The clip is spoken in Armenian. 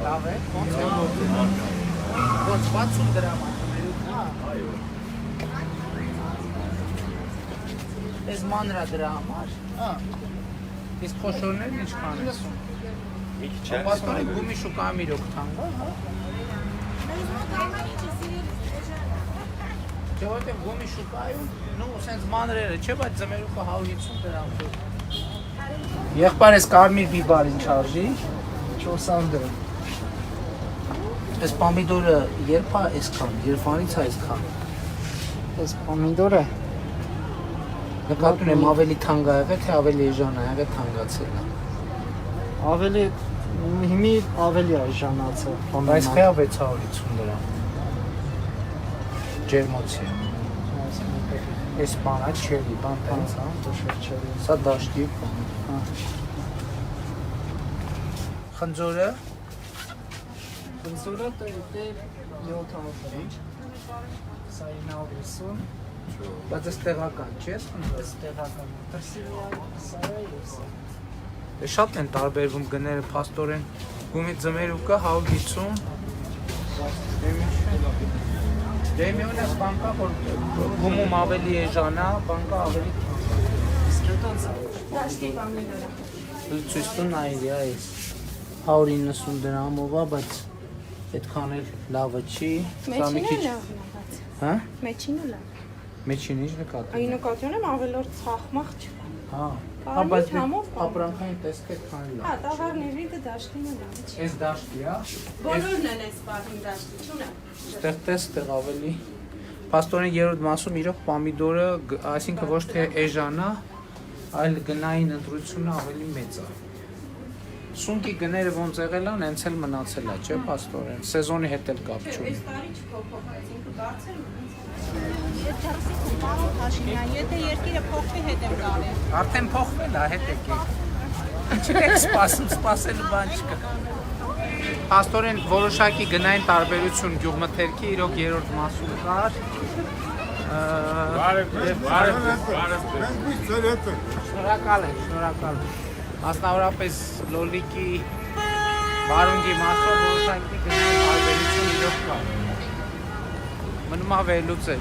Լավ է, ոնց է։ Ոնց 60 դրամ է։ Այո։ Այս մանրա դրա համար։ Հա։ Իսկ խոշորներն ինչքան է։ Մի քիչ է։ Պաստորի գումի շուկայում իրոք թանկ է, հա։ Չէ՞ որտեղ գումի շուկայում, նո, սենց մանրերը չէ, բայց ձմերուկը 150 դրամ։ Եղբայր էս կարմիր բիբար ինչ արժի 400 դրամ։ Այս պոմիդորը երբ է այսքան, երբանից է այսքան։ Այս պոմիդորը նկատում եմ ավելի թանկ է եղել, թե ավելի էժան է եղել, թանկացել է։ Ավելի հիմի ավելի այժանացել։ Բայց խեա 650 դրամ։ Ջերմոցի։ Այս բանը չերի, բան տենց, հա, դժվար չերի։ Սա դաշտի բան։ Հա։ Խնձորը Խնձորը դե 700 ինչ։ Սա 950։ բայց այս տեղական չէ, Այս տեղական։ Տերսիվիա, սա է եւ սա։ դե շատ են տարբերվում գները փաստորեն գումի ձմերուկը 150 Դեմիոնը բանկա որ գումում ավելի էժան է, բանկա ավելի Սկրտոնց է։ Դաշտի պամիդորը։ ցույց տուն այդի այս 190 դրամով է, բայց այդքան էլ լավը չի, սա մի քիչ, լավն է, բայց։ հա? Մեջինը լավ։ Մեջին ինչ նկատում։ Այն նկատում եմ ավելորդ ցախմախ չկա։ Հա, Կարմիր բայց համով ապրանքային տեսքը այդքան լավ։ Հա, տաղարների դե դաշտինը լավ չի։ Այս դաշտի է, Բոլորն են այս բաժին դաշտի, չունեմ։ ստեղ տեստեղ ավելի։ Պաստորեն երրորդ մասում իրոք պոմիդորը, այսինքն ոչ թե էժան է, այլ գնային ընտրությունը ավելի մեծ է։ Սունկի գները ոնց եղել են, հենց էլ մնացել է, չէ՞ պաստորեն։ Սեզոնի հետ էլ կապ չունի։ Այս տարի չփոփոխեց, ինքը բարձր Ես դեռսի պարոն Փաշինյան, եթե երկիրը փոխվի հետ եմ գալի։ Արդեն փոխվել է, հետ եկեք։ Չեք սպասում, սպասելու բան չկա։ Պաստորեն որոշակի գնային տարբերություն գյուղմթերքի իրոք երրորդ մասում կար։ Շնորհակալ եմ, շնորհակալ եմ։ Մասնավորապես լոլիկի վարունգի մասով որոշակի գնային տարբերություն իրոք կար։ Մնում է վերլուծել։